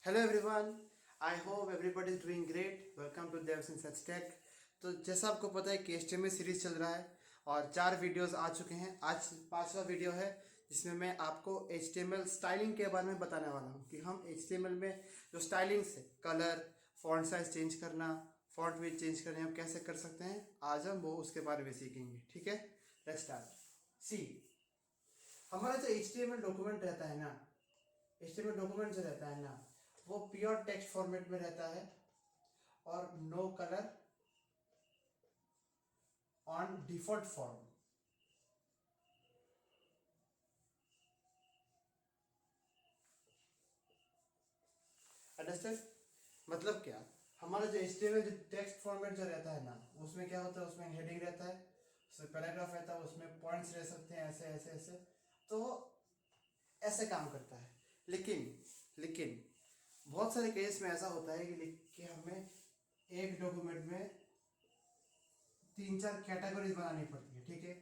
Hello everyone, I hope everybody is doing great. Welcome to devs in such tech. तो जैसा आपको पता है कि HTML सीरीज चल रहा है और 4 वीडियोस आ चुके हैं। आज 5वां वीडियो है जिसमें मैं आपको HTML स्टाइलिंग के बारे में बताने वाला हूँ कि हम HTML में जो स्टाइलिंग्स है, कलर, फॉन्ट साइज चेंज करना, फॉन्ट वेट चेंज करना, हम कैसे कर सकते हैं। आज हम वो उसके बारे में सीखेंगे। ठीक है, लेट्स स्टार्ट। सी, हमारा जो HTML डॉक्यूमेंट रहता है ना, HTML डॉक्यूमेंट जो रहता है ना, वो प्योर टेक्स्ट फॉर्मेट में रहता है और no colour on default form. Understand? मतलब क्या, हमारा जो HTML जो टेक्स्ट फॉर्मेट जो रहता है ना, उसमें क्या होता है, उसमें हेडिंग रहता है, उसमें पैराग्राफ रहता है, उसमें पॉइंट्स रह सकते हैं, ऐसे ऐसे ऐसे। तो ऐसे काम करता है। लेकिन लेकिन बहुत सारे केस में ऐसा होता है कि हमें एक डॉक्यूमेंट में 3-4 कैटेगरीज बनानी पड़ती है। ठीक है,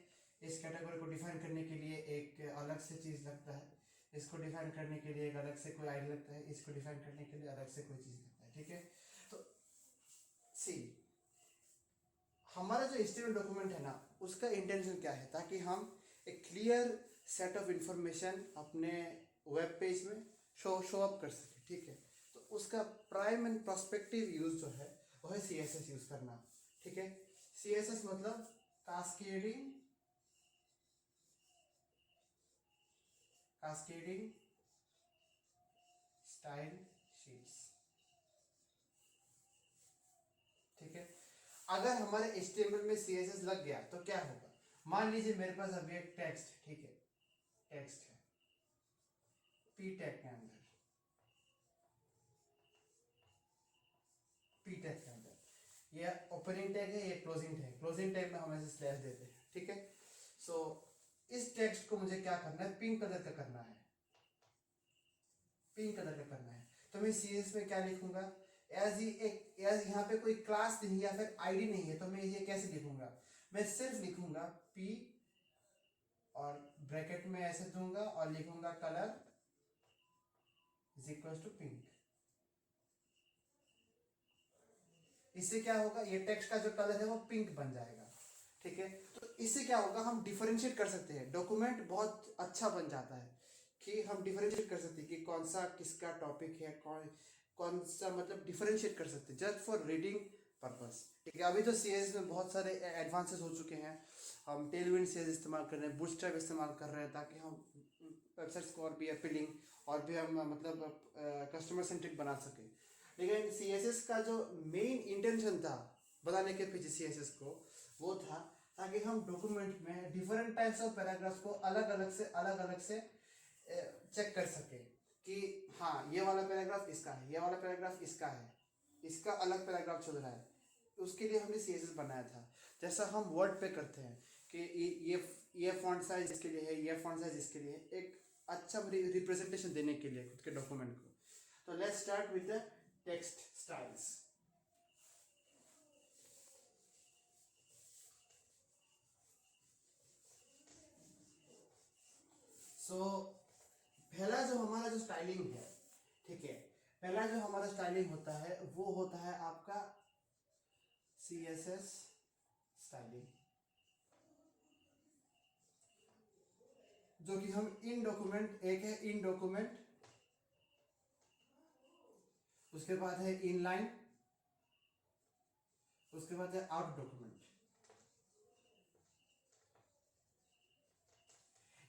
इस कैटेगरी को डिफाइन करने के लिए एक अलग से चीज़ लगता है, इसको डिफाइन करने के लिए एक अलग से कोई आइडी लगता है, इसको डिफाइन करने के लिए अलग से कोई चीज़ लगता है। ठीक है, तो सी, हमारा जो HTML डॉक्यूमेंट है ना, उसका इंटेंशन क्या है, ताकि हम एक क्लियर सेट ऑफ इंफॉर्मेशन अपने वेब पेज में शो अप कर सके। ठीक है, तो उसका प्राइम एंड प्रोस्पेक्टिव यूज जो है वो है CSS यूज करना। ठीक है, CSS मतलब कास्केडिंग कास्केडिंग स्टाइल शीट्स। ठीक है, अगर हमारे HTML में CSS लग गया तो क्या होगा। मान लीजिए मेरे पास अभी एक टेक्स्ट है। ठीक है, टेक्स्ट है, पी टैग के अंदर, पी टैग के अंदर ये ओपनिंग टैग है, ये क्लोजिंग टैग। क्लोजिंग टैग में हम ऐसे स्लैश देते हैं। ठीक है, सो इस टेक्स्ट को मुझे क्या करना है, पिंक कलर का करना है, पिंक कलर का करना है। तो मैं CSS में क्या लिखूंगा, एज यहाँ पे कोई क्लास नहीं या फिर आईडी नहीं है, तो मैं ये कैसे लिखूंगा, मैं सिर्फ लिखूंगा पी और ब्रैकेट में ऐसे दूंगा और लिखूंगा colour is equal to pink. इससे क्या होगा, ये टेक्स्ट का जो कलर है वो पिंक बन जाएगा। ठीक है, तो इससे क्या होगा, हम डिफरेंशिएट कर सकते हैं, डॉक्यूमेंट बहुत अच्छा बन जाता है कि हम डिफरेंशिएट कर सकते हैं कि कौन सा किसका टॉपिक है, कौन कौन सा, मतलब डिफरेंशिएट कर सकते हैं जस्ट फॉर रीडिंग पर्पस। ठीक है, अभी तो CSS में बहुत सारे एडवांसेस हो चुके हैं। हम टेलविंड CSS इस्तेमाल कर रहे हैं, बूटस्ट्रैप इस्तेमाल कर रहे हैं, ताकि हम वेबसाइट्स को और भी अपीलिंग और भी हम मतलब कस्टमर सेंट्रिक बना सके। लेकिन CSS का जो मेन इंटेंशन था बनाने के पीछे CSS को, वो था ताकि हम डॉक्यूमेंट में डिफरेंट टाइप्स ऑफ पैराग्राफ्स को अलग अलग से चेक कर सके कि हाँ, ये वाला पैराग्राफ इसका है, ये वाला पैराग्राफ इसका है, इसका अलग पैराग्राफ चल रहा है। उसके लिए हमने CSS बनाया था, जैसा हम वर्ड पे करते हैं कि ये फॉन्ट साइज इसके लिए है, ये फॉन्ट साइज इसके लिए है, एक अच्छा रिप्रेजेंटेशन देने के लिए खुद के डॉक्यूमेंट को। तो let's start with the text styles. So पहला जो हमारा जो स्टाइलिंग है, ठीक है, पहला जो हमारा स्टाइलिंग होता है वो होता है आपका CSS स्टाइलिंग, जो कि हम इन डॉक्यूमेंट, एक है इन डॉक्यूमेंट, उसके बाद है इन लाइन, उसके बाद है out document.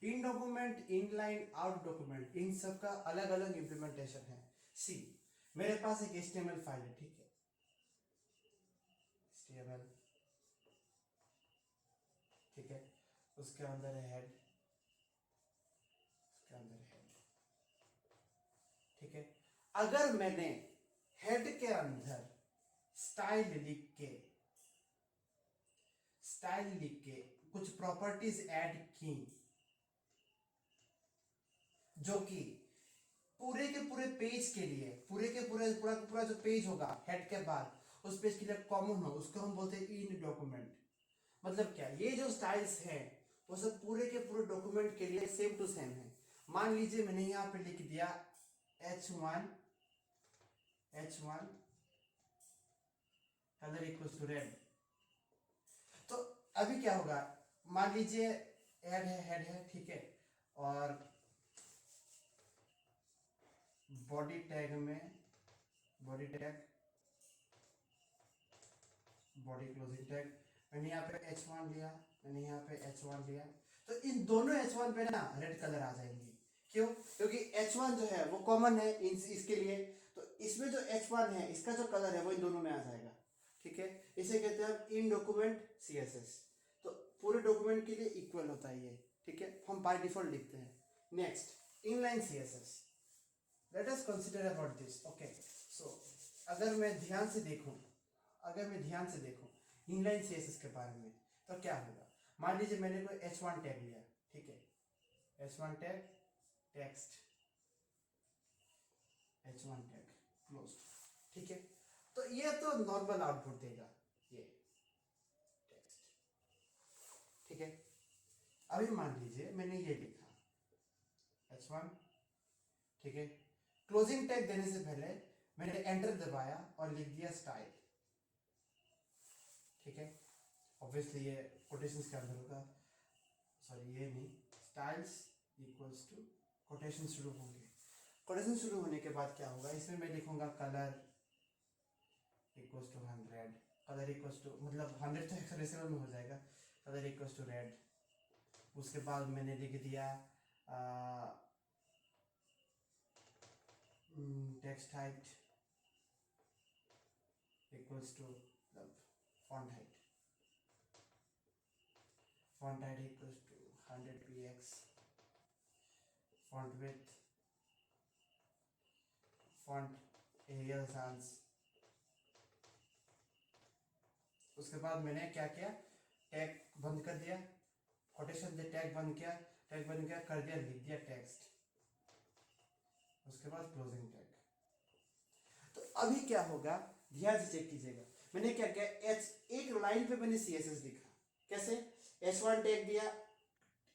In document, inline, out document, इन सब का अलग अलग इंप्लीमेंटेशन है। सी, मेरे पास एक HTML फाइल है। ठीक है, HTML, ठीक है, उसके अंदर है हेड, उसके अंदर है हेड। ठीक है, अगर मैंने हेड के अंदर स्टाइल लिख के, स्टाइल लिख के कुछ प्रॉपर्टीज ऐड की, जो कि पूरे के पूरे पेज के लिए, पूरे के पूरे पूरा पूरा जो पेज होगा हेड के बाद उस पेज के लिए कॉमन हो, उसको हम बोलते हैं इन डॉक्यूमेंट। मतलब क्या, ये जो स्टाइल्स हैं वो सब पूरे के पूरे डॉक्यूमेंट के लिए सेम टू सेम है। मान लीजिए मैंने यहाँ पे लिख दिया H1 H1 colour equals to red. तो अभी क्या होगा, मान लीजिए हेड है, ठीक है, और body tag body closing tag, मैंने यहाँ पे H1 लिया, मैंने यहाँ पे H1 लिया, तो इन दोनों H1 पे ना रेड कलर आ जाएंगे। क्यों? क्योंकि H1 जो है वो कॉमन है इसके लिए, तो इसमें जो H1 है इसका जो कलर है वो इन दोनों में आ जाएगा। ठीक है, इसे कहते हैं इन डॉक्यूमेंट CSS। तो पूरे डॉक्यूमेंट के लिए इक्वल होता है ये। ठीक है, हम बाय डिफॉल्ट लिखते हैं। Next, inline CSS, let us consider about this. Okay, so अगर मैं ध्यान से देखूं इनलाइन CSS के बारे में, तो क्या होगा, मान लीजिए मैंने कोई H1 टैग लिया, ठीक है, H1 tag text, H1 tag close, ठीक है, तो ये तो नॉर्मल आउटपुट देगा ये टेक्स्ट। ठीक है, अभी मान लीजिए मैंने ये लिखा H1, ठीक है, क्लोजिंग टैग देने से पहले मैंने एंटर दबाया और लिख दिया स्टाइल। ठीक है, ऑब्वियसली ये कोटेशंस के अंदर होगा, सॉरी ये नहीं, स्टाइल्स इक्वल्स टू कोटेशन शुरू होंगे। कोटेशन शुरू होने के बाद क्या होगा, इसमें मैं लिखूंगा colour equals to 100, colour equals to, मतलब 100 तो हेक्साडेसिमल में हो जाएगा, कलर इक्वल्स टू रेड। उसके बाद मैंने लिख दिया text height equals to font height equals to 100 px, font width, font Arial sans। उसके बाद मैंने क्या किया, टैग बंद कर दिया, कोटेशन से टैग बंद किया, कर दिया, लिख दिया टेक्स्ट, उसके बाद क्लोजिंग टैग। तो अभी क्या होगा, ध्यान से चेक कीजिएगा, मैंने क्या किया, एक लाइन पे मैंने CSS लिखा, कैसे, H1 टैग दिया,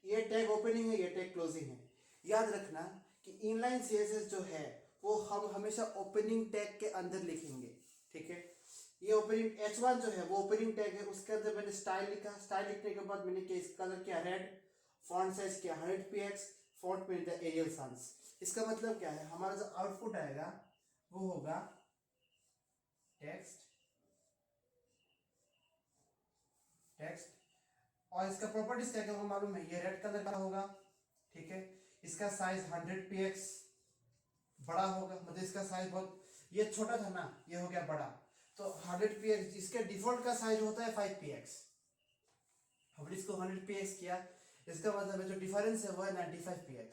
ये टैग ओपनिंग है, ये टैग क्लोजिंग है। याद रखना कि इनलाइन CSS जो है वो हम हमेशा ओपनिंग टैग के अंदर लिखेंगे। ठीक है, ये ओपनिंग H1 जो है वो ओपनिंग टैग है, उसके अंदर मैंने स्टाइल लिखा, स्टाइल लिखने के बाद मैंने क्या कलर किया रेड, फॉन्ट साइज किया 100 px, फॉन्ट में दिया एरियल sans। इसका मतलब क्या है, हमारा जो आउटपुट आएगा वो होगा टेक्स्ट, और इसका प्रॉपर्टीज क्या क्या होगा मालूम है, ये रेड कलर का होगा। ठीक है, इसका साइज 100 px बड़ा होगा, मतलब इसका साइज बहुत, ये छोटा था ना, ये हो गया बड़ा, तो 100 px, इसके डिफॉल्ट का साइज होता है 5 px, हमने इसको 100 px किया, इसका मतलब है जो डिफरेंस है वो है 95 px,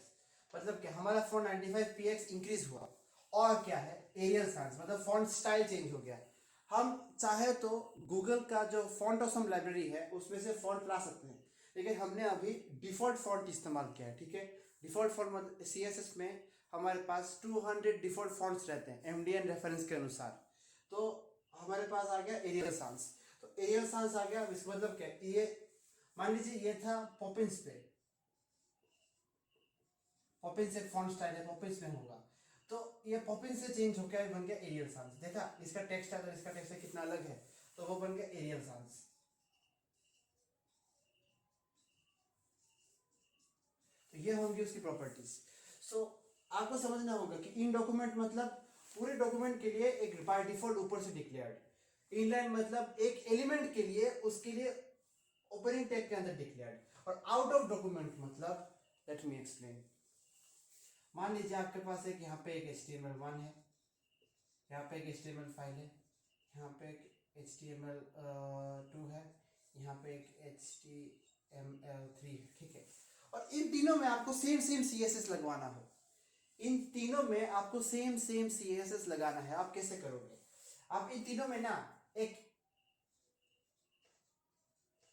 मतलब कि हमारा फॉन्ट 95 px इंक्रीज हुआ। और क्या है, एरियल sans, मतलब फॉन्ट स्टाइल चेंज हो गया। हम चाहे तो गूगल का जो फॉन्ट ऑसम लाइब्रेरी है उसमें से फॉन्ट ला सकते हैं, लेकिन हमने अभी डिफॉल्ट फॉन्ट इस्तेमाल किया है। ठीक है, डिफॉल्ट फॉन्ट मतलब CSS में हमारे पास 200 डिफॉल्ट फॉन्ट्स रहते हैं MDN रेफरेंस के अनुसार, तो हमारे पास आ गया एरियल sans। तो एरियल sans आ गया, इसका मतलब क्या, ये मान लीजिए ये था पॉपिंस पे, पॉपिंस एक फॉन्ट स्टाइल है, पॉपिंस में होगा, तो ये पॉपिंस से चेंज होकर बन गया एरियल sans। देखा, इसका टेक्स्ट अगर इसका टेक्स्ट कितना अलग है, तो वो बन गया एरियल sans। तो ये होंगी उसकी प्रॉपर्टीज। सो आपको समझना होगा कि इन डॉक्यूमेंट मतलब पूरे डॉक्यूमेंट के लिए एक बाय डिफॉल्ट ऊपर से डिक्लेयर्ड, इनलाइन मतलब एक एलिमेंट के लिए उसके लिए ओपनिंग टैग के अंदर डिक्लेयर्ड, और आउट ऑफ डॉक्यूमेंट मतलब, लेट मी एक्सप्लेन। मान लीजिए आपके पास एक यहाँ पे एक HTML1 है, यहाँ पे एक HTML फाइल है, यहाँ पे एक HTML2 है, यहाँ पे एक HTML3 है। ठीक है, और इन तीनों में आपको सेम CSS लगवाना हो, इन तीनों में आपको सेम CSS लगाना है। आप कैसे करोगे, आप इन तीनों में ना एक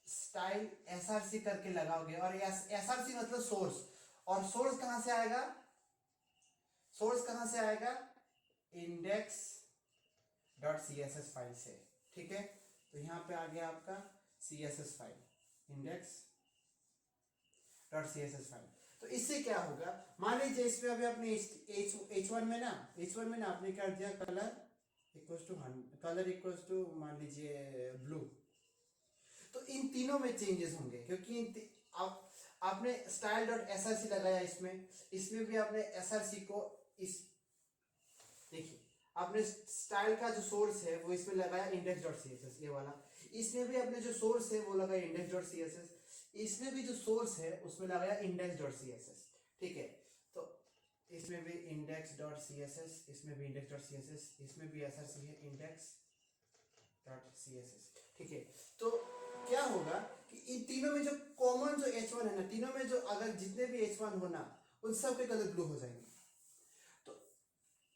स्टाइल SRC करके लगाओगे, और SRC मतलब सोर्स, और सोर्स कहां से आएगा, index.css फाइल से। ठीक है, तो यहां पे आ गया आपका CSS फाइल, index.css फाइल। तो इससे क्या होगा, मान लीजिए इसमें अभी आपने H1 में ना आपने कर दिया colour equals to colour equals to मान लीजिए ब्लू। तो इन तीनों में चेंजेस होंगे क्योंकि आप आपने स्टाइल डॉट एसआरसी लगाया इसमें, इसमें भी आपने एसआरसी को इस देखिए आपने स्टाइल का जो सोर्स है वो इसमें लगाया इंडेक्स डॉट सीएसएस ये वाला, इसमें भी आपने जो सोर्स है वो लगाया इंडेक्स डॉट सीएसएस, इसमें भी जो सोर्स है उसमें लगाया इंडेक्स डॉट सीएसएस। ठीक है, तो इसमें भी इंडेक्स डॉट सीएसएस, इसमें भी इंडेक्स डॉट सीएसएस, इसमें भी एसआरसी है इंडेक्स डॉट सीएसएस। ठीक है, तो क्या होगा कि इन तीनों में जो कॉमन जो H1 है ना, तीनों में जो अगर जितने भी H1 हो ना उन सब के कलर ब्लू हो जाएंगे। तो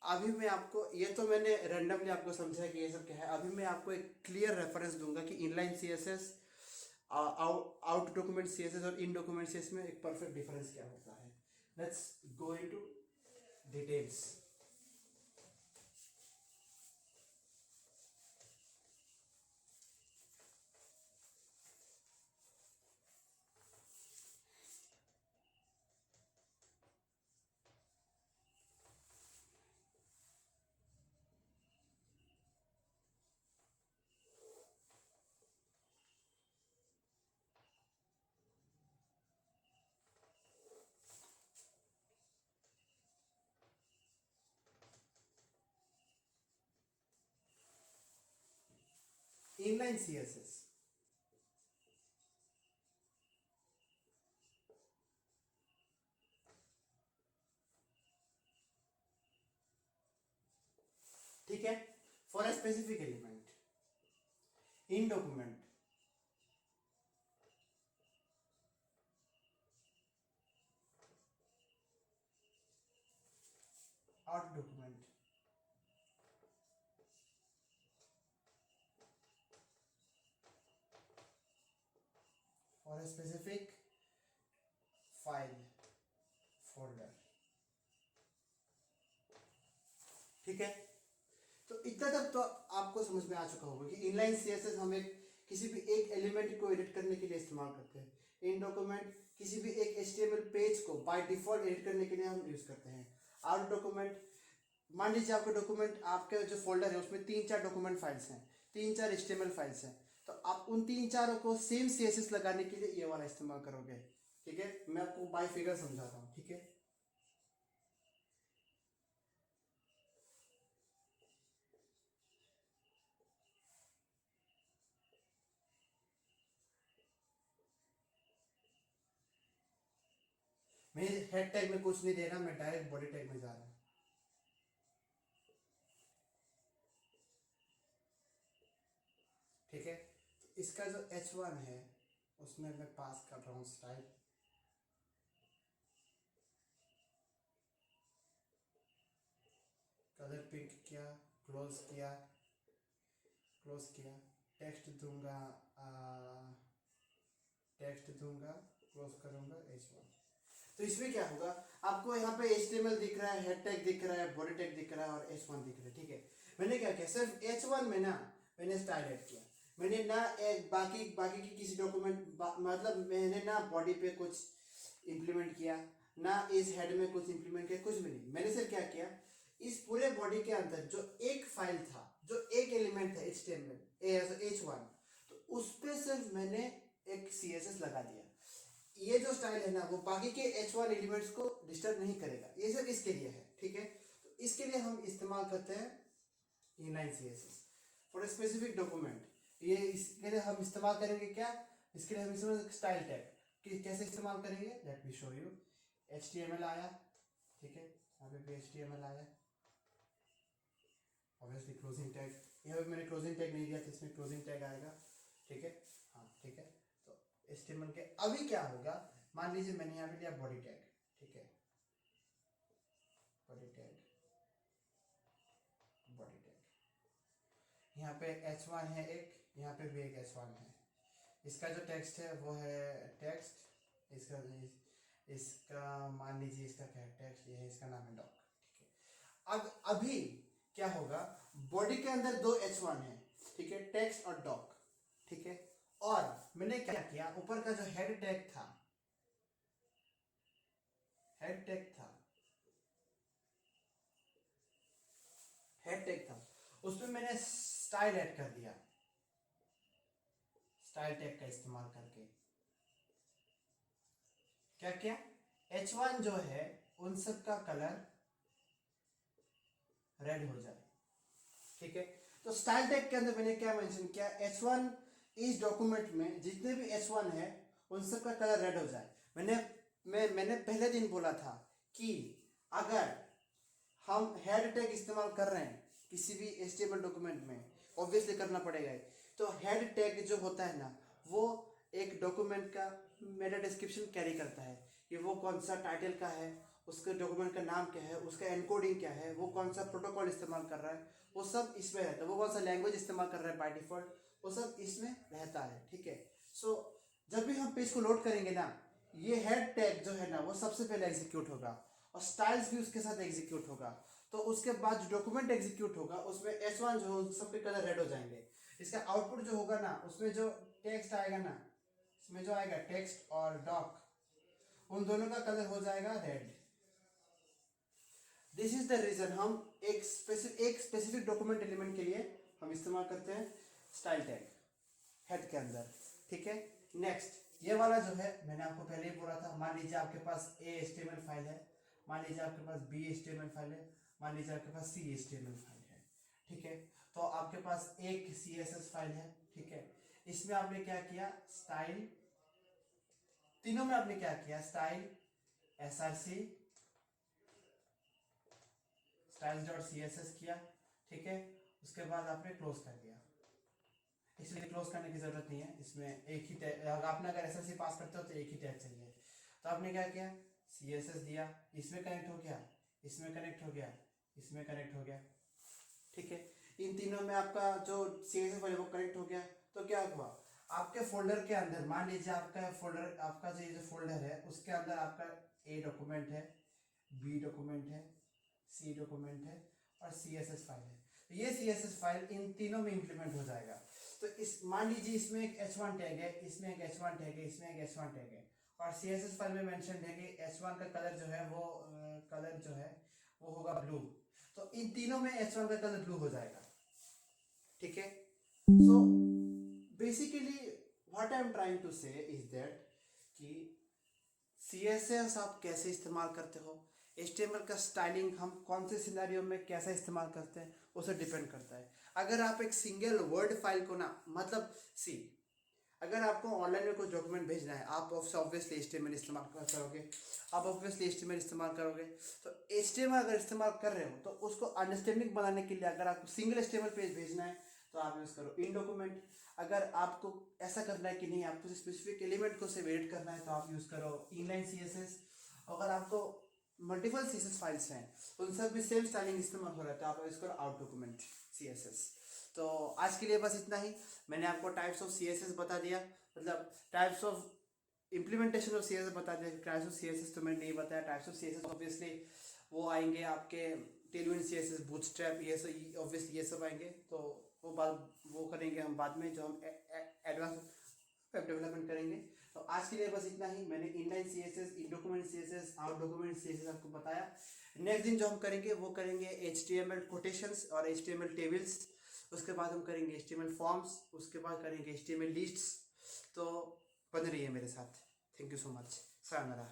अभी मैं आपको ये तो मैंने रैंडमली आपको समझा कि ये सब क्या है, अभी मैं आपको एक क्लियर रेफरेंस दूंगा कि inline CSS, out document CSS और इन डॉक्यूमेंट सीएसएस में एक परफेक्ट डिफरेंस क्या होता है। Let's go into details. Inline CSS ठीक है, for a specific element in document out document for a specific file folder. ठीक है, तो इतना तक तो आपको समझ में आ चुका होगा कि इनलाइन सीएसएस हम एक किसी भी एक एलिमेंट को एडिट करने के लिए इस्तेमाल करते हैं। इन डॉक्यूमेंट किसी भी एक एचटीएमएल पेज को बाय डिफॉल्ट एडिट करने के लिए हम यूज करते हैं। आउट डॉक्यूमेंट, मान लीजिए आपका डॉक्यूमेंट, आपके जो फोल्डर है उसमें 3-4 डॉक्यूमेंट फाइल्स हैं, 3-4 एचटीएमएल फाइल्स हैं, तो आप उन 3-4 को सेम सीएसएस लगाने के लिए ये वाला इस्तेमाल करोगे। ठीक है, मैं आपको बाय फिगर समझाता हूँ। ठीक है, मैं हेड टैग में कुछ नहीं दे रहा, मैं डायरेक्ट बॉडी टैग में जा रहा हूँ। ठीक है, तो इसका जो H1 है उसमें मैं पास कर रहा हूँ स्टाइल, कलर पिक किया, क्लोज किया, क्लोज किया, टेक्स्ट दूंगा, टेक्स्ट दूंगा, क्लोज करूंगा H1। तो इसमें क्या होगा, आपको यहाँ पे HTML दिख रहा है, हेड टैग दिख रहा है, बॉडी टैग दिख रहा है और H1 दिख रहा है। ठीक है, मैंने क्या किया, सिर्फ H1 में ना मैंने स्टाइल ऐड किया, मैंने ना बाकी बाकी की किसी डॉक्यूमेंट मतलब मैंने ना बॉडी पे कुछ इंप्लीमेंट किया, ना इस हेड में कुछ इंप्लीमेंट किया, कुछ भी नहीं। मैंने सिर्फ क्या किया, इस पूरे बॉडी के अंदर जो एक फाइल था, जो एक एलिमेंट था HTML H1, तो उस पर सिर्फ मैंने एक CSS लगा दिया। ये जो स्टाइल है ना वो बाकी के H1 एलिमेंट्स को डिस्टर्ब नहीं करेगा, ये सिर्फ इसके लिए है। ठीक है, तो इसके लिए हम इस्तेमाल करते हैं inline CSS for specific document. ये इसके लिए हम इस्तेमाल करेंगे क्या, इसके लिए हम इस्तेमाल स्टाइल टैग कि कैसे इस्तेमाल करेंगे, let me show you. HTML आया, ठीक है, यहाँ पे भी HTML आया, ऑब्वियसली क्लोजिंग टैग, यहाँ पे मैंने क्लोजिंग टैग नहीं दिया था, इसमें क्लोजिंग टैग आएगा। ठीक है, हाँ ठीक है, तो HTML के अभी क्या होगा, मान लीजिए मैंने यहाँ पे लिया बॉडी टैग। ठीक है, बॉडी टैग, बॉडी टैग, यहाँ पे H1 है एक, यहाँ पे भी एक H1 है। इसका जो टेक्स्ट है वो है टेक्स्ट, इसका इसका मान लीजिए इसका क्या है, टेक्स्ट, ये है, इसका नाम है डॉक। ठीक है, अब अभी क्या होगा, बॉडी के अंदर 2 H1 है, ठीक है, टेक्स्ट और डॉक। ठीक है, और मैंने क्या किया, ऊपर का जो हेड टैग था, हेड टैग था, उसमें मैंने स्टाइल ऐड कर दिया, स्टाइल टैग का इस्तेमाल करके क्या किया, H1 जो है उन सब का कलर रेड हो जाए, ठीक है। तो स्टाइल टैग के अंदर मैंने क्या मेंशन किया, H1 इस डॉक्यूमेंट में जितने भी H1 है उन सब का कलर रेड हो जाए। मैंने पहले दिन बोला था कि अगर हम हेड टैग इस्तेमाल कर रहे हैं किसी भी HTML डॉक्यूमेंट में, ऑब्वियसली करना पड़ेगा ही, तो हेड टैग जो होता है ना वो एक डॉक्यूमेंट का मेटा डिस्क्रिप्शन कैरी करता है कि वो कौन सा टाइटल का है, उसके डॉक्यूमेंट का नाम क्या है, उसका एनकोडिंग क्या है, वो कौन सा प्रोटोकॉल इस्तेमाल कर रहा है, वो सब इसमें रहता है, वो कौन सा लैंग्वेज इस्तेमाल कर रहा है बाय डिफॉल्ट, वो सब इसमें रहता है, ठीक है। सो जब भी हम पेज को लोड करेंगे ना, ये हेड टैग जो है ना वो सबसे पहले एग्जीक्यूट होगा और स्टाइल्स भी उसके साथ एग्जीक्यूट होगा। तो उसके बाद जो डॉक्यूमेंट एग्जीक्यूट होगा उसमें H1 जो सबके कलर रेड हो जाएंगे। इसका आउटपुट जो होगा ना उसमें जो टेक्स्ट आएगा ना, इसमें जो आएगा टेक्स्ट और डॉक, उन दोनों का कलर हो जाएगा red. This is the reason हम एक स्पेसिफिक डॉक्यूमेंट एलिमेंट के लिए हम इस्तेमाल करते हैं स्टाइल टैग हेड के अंदर, ठीक है। नेक्स्ट ये वाला जो है मैंने आपको पहले ही बोला था, मान लीजिए आपके पास HTML फाइल है, मान लीजिए आपके पास HTML फाइल है, मान लीजिए आपके पास HTML फाइल है, ठीक है। तो आपके पास एक CSS फाइल है, ठीक है। इसमें आपने क्या किया, स्टाइल, तीनों में आपने क्या किया, स्टाइल src styles.css किया, ठीक है। उसके बाद आपने क्लोज कर दिया, इसलिए क्लोज करने की जरूरत नहीं है, इसमें एक ही टैग, आपने अगर SSC पास करते हो तो एक ही टैग चाहिए। तो आपने क्या किया, CSS दिया, इसमें कनेक्ट हो गया, इसमें कनेक्ट हो गया, इसमें कनेक्ट हो गया, ठीक है। इन तीनों में आपका जो CSS फाइल वो कनेक्ट हो गया। तो क्या हुआ, आपके फोल्डर के अंदर मान लीजिए आपका फोल्डर, आपका जो फोल्डर है उसके अंदर आपका A डॉक्यूमेंट है, B डॉक्यूमेंट है, C डॉक्यूमेंट है और CSS फाइल है। तो ये CSS फाइल इन तीनों में इंप्लीमेंट हो जाएगा। तो इस मान लीजिए इसमें एक H1 टैग है, इसमें एक H1 टैग है, इसमें एक H1 टैग है और CSS फाइल में मेंशन है कि H1 का कलर जो है वो कलर जो है वो होगा ब्लू। तो इन तीनों में H1 का कलर ब्लू हो जाएगा, ठीक है। So basically what I am trying to say is that कि CSS आप कैसे इस्तेमाल करते हो, HTML का स्टाइलिंग हम कौन से सिनेरियो में कैसा इस्तेमाल करते हैं उसे डिपेंड करता है। अगर आप एक सिंगल वर्ड फाइल को ना, मतलब सी, अगर आपको ऑनलाइन में कोई डॉक्यूमेंट भेजना है आप ऑब्वियसली HTML इस्तेमाल करोगे, आप ऑब्वियसली HTML इस्तेमाल करोगे। तो HTML अगर इस्तेमाल कर रहे हो तो उसको अंडरस्टैंडिंग बनाने के लिए अगर आपको सिंगल HTML पेज भेजना है तो आप यूज़ करो इन डॉक्यूमेंट। अगर आपको ऐसा करना है कि नहीं आपको स्पेसिफिक एलिमेंट को से वेट करना है तो आप यूज़ करो इनलाइन CSS। अगर आपको मल्टीपल CSS फाइल्स हैं उन सब भी सेम स्टाइलिंग इस्तेमाल हो रहा है तो आप यूज़ करो आउट डॉक्यूमेंट CSS। तो आज के लिए बस इतना ही, मैंने आपको टाइप्स ऑफ CSS बता दिया, मतलब types of implementation of CSS बता दिया। टाइप्स ऑफ CSS तो मैंने नहीं बताया, टाइप्स ऑफ CSS ऑब्वियसली वो आएंगे आपके टेलविन CSS, बूटस्ट्रैप, ये सब ऑब्वियसली ये सब आएंगे। तो वो करेंगे हम बाद में, जो हम एडवांस वेब डेवलपमेंट करेंगे। तो आज के लिए बस इतना ही, मैंने inline CSS, in document CSS, out document CSS आपको बताया। नेक्स्ट दिन जो हम करेंगे वो करेंगे HTML कोटेशंस और HTML टेबल्स, उसके बाद हम करेंगे HTML फॉर्म्स, उसके बाद करेंगे HTML लिस्ट्स। तो बने रहिए मेरे साथ। Thank you so much. Sayonara.